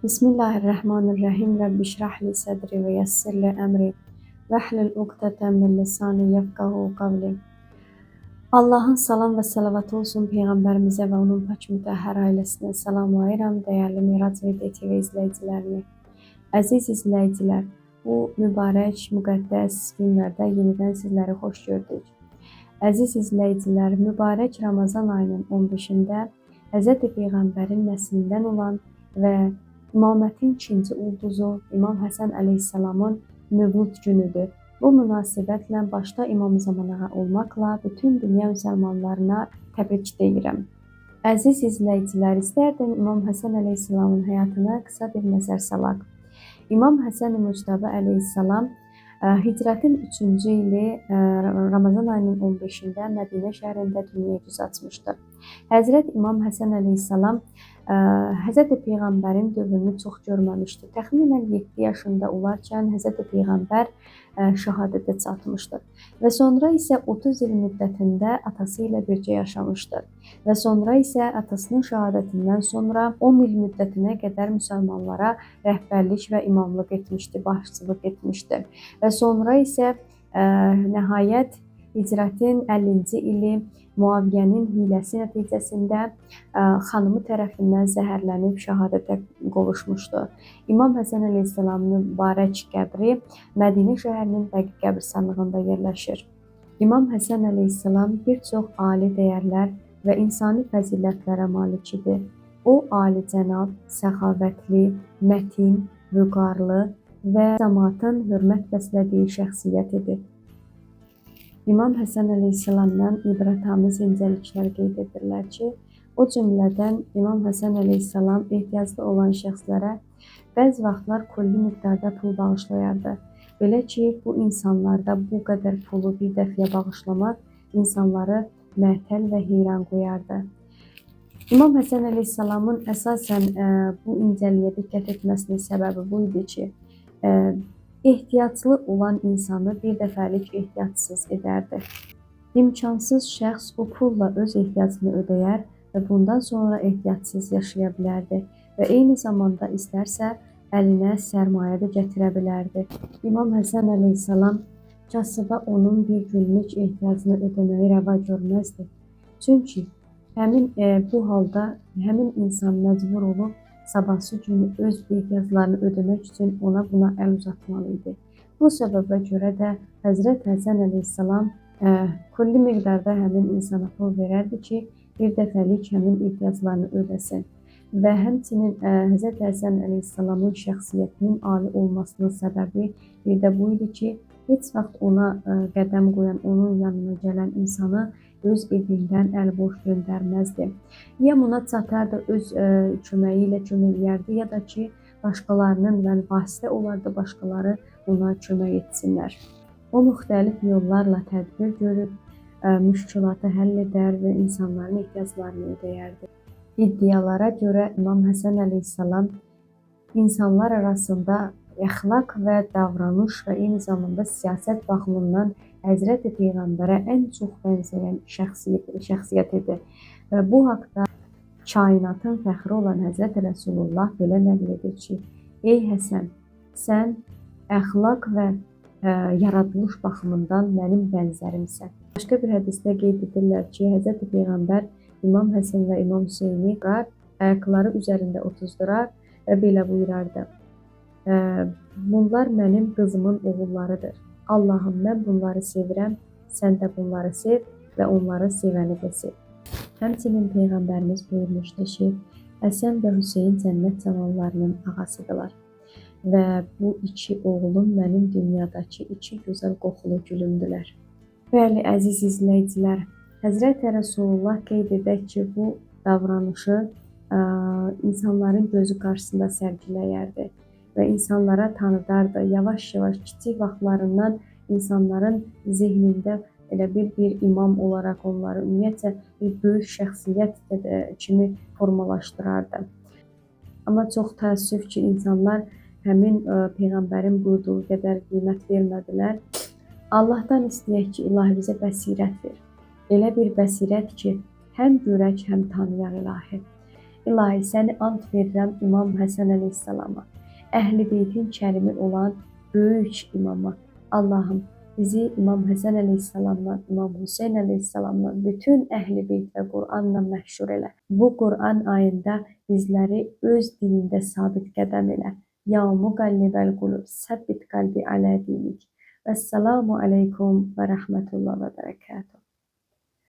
Bismillahirrahmanirrahim. Rabbi şrah li sadri və yassir li əmri və hlul uqdatan min lisani yefqahu qavli. Allahın salam və salavatı olsun Peyğəmbərimizə və onun pak mütəhhər ailəsinə salamlayıram. Dəyərli Mirac VD TV izləyicilərini. Əziz izləyicilər, bu mübarək, müqəddəs günlərdə yenidən sizləri xoş gördük. Əziz izləyicilər, mübarək Ramazan ayının 15-də Hz. Peyğəmbərin nəslindən olan və İmamətin ikinci ulduzu İmam Həsən əleyhissalamın mövlud günüdür. Bu münasibətlə başda İmam Zamana olmaqla bütün dünya müsəlmanlarına təbrik deyirəm. Əziz izləyicilər, istərdim İmam Həsən əleyhissalamın həyatına qısa bir nəzər salaq. İmam Həsən Müctəbə əleyhissalam hicrətin 3-cü ili Ramazan ayının 15-də Mədinə şəhərində dünyaya göz açmışdır. Həzrət İmam Həsən əleyhissalam Hz. Peyğəmbərin dövrünü çox görməmişdi. Təxminən 7 yaşında olarkən Hz. Peyğəmbər şəhadətə çatmışdır. Və sonra isə 30 il müddətində atası ilə birgə yaşamışdır. Və sonra isə atasının şəhadətindən sonra 10 il müddətinə qədər müsəlmanlara rəhbərlik və imamlıq etmişdi, başçılıq etmişdi. Və sonra isə nəhayət hicrətin 50-ci ili Muaviyyənin hiləsi nəticəsində xanımı tərəfindən zəhərlənib şəhadətə qovuşmuşdu. İmam Həsən əleyhissalamın mübarək qəbri Mədinə şəhərinin Bəqi qəbirstanlığında yerləşir. İmam Həsən əleyhissalam bir çox ali dəyərlər və insani fəzilətlərə malik idi. O, alicənab, səxavətli, mətin, vüqarlı və cəmaatın hörmət bəslədiyi şəxsiyyət idi. İmam Həsən əleyhissalamdan ibrətamiz incəliklər qeyd edirlər ki, o cümlədən İmam Həsən əleyhissalam ehtiyaclı olan şəxslərə bəzi vaxtlar külli miqdarda pul bağışlayardı. Belə ki, bu insanlarda bu qədər pulu bir dəfəyə bağışlamaq insanları məhtəl və heyran qoyardı. İmam Həsən əleyhissalamın əsasən bu incəliyə diqqət etməsinin səbəbi bu idi ki, ehtiyaclı olan insanı bir dəfəlik ehtiyacsız edərdi. İmkansız şəxs o pulla öz ehtiyacını ödəyər və bundan sonra ehtiyacsız yaşaya bilərdi və eyni zamanda istərsə əlinə sərmayə də gətirə bilərdi. İmam Həsən əleyhissalam kasıba onun bir günlük ehtiyacını ödəməyi rəva görməzdi. Çünki bu halda həmin insan məcbur olub sabahsı günü öz ehtiyaclarını ödəmək üçün ona buna əl uzatmalı idi. Bu səbəbə görə də Həzrət Həsən əleyhissalam külli miqdarda həmin insana pul verərdi ki, bir dəfəlik həmin ehtiyaclarını ödəsin. Və həmçinin Həzrət Həsən əleyhissalamın şəxsiyyətinin ali olmasının səbəbi bir də bu idi ki, heç vaxt ona qədəm qoyan, onun yanına gələn insanı öz evindən əl-boş göndərməzdi. Ya buna çatardı, öz köməyi ilə kömək edərdi, ya da ki, başqalarının vasitə olardı, başqaları ona kömək etsinlər. O, müxtəlif yollarla tədbir görüb, müşkülatı həll edər və insanların ehtiyaclarını ödəyərdi. İddialara görə İmam Həsən əleyhissalam insanlar arasında əxlaq və davranış və eyni zamanda siyasət baxımından Həzrəti Peyğəmbərə ən çox bənzəyən şəxsiyyət idi. Və bu haqda kainatın fəxri olan Həzrəti Rəsulullah belə nəql edir ki, ey Həsən, sən əxlaq və yaradılış baxımından mənim bənzərimsən. Başqa bir hədisdə qeyd edirlər ki, Həzrəti Peyğəmbər İmam Həsən və İmam Hüseyni ayaqları üzərində otuzdurar və belə buyurardı. Bunlar mənim qızımın oğullarıdır. Allahım, mən bunları sevirəm, sən də bunları sev və onları sevəni də sev. Həmçinin Peyğəmbərimiz buyurmuşdu ki, Həsən və Hüseyin cənnət cavanlarının ağasıdırlar. Və bu iki oğlum mənim dünyadakı iki gözəl qoxulu gülümdülər. Bəli, əziz izləyicilər, Həzrəti Rəsulullah qeyd edək ki, bu davranışı insanların gözü qarşısında sərgiləyərdi və insanlara tanıdardı. Yavaş-yavaş kiçik vaxtlarından insanların zehnində elə bir imam olaraq onları ümumiyyətlə bir böyük şəxsiyyət kimi formalaşdırardı. Amma çox təəssüf ki, insanlar həmin Peyğəmbərin buyurduğu qədər qiymət vermədilər. Allahdan istəyək ki, ilahi bizə bəsirət ver. Elə bir bəsirət ki, həm görək, həm tanıyaq ilahi. İlahi, səni ant verirəm İmam Həsən əleyhissalama, Əhl-i Beytin kərimi olan böyük imama. Allahım, bizi İmam Həsən əleyhissalamdan, İmam Hüseyn əleyhissalamdan, bütün Əhl-i Beyt və Qur'anla məşhur elə. Bu Qur'an ayında bizləri öz dilində sabit qədəm elə. Ya muqallibəl qulub, səbbit qalbi alə dinik. Vəssalamu aleykum və rəhmətullah və bərəkatuhu.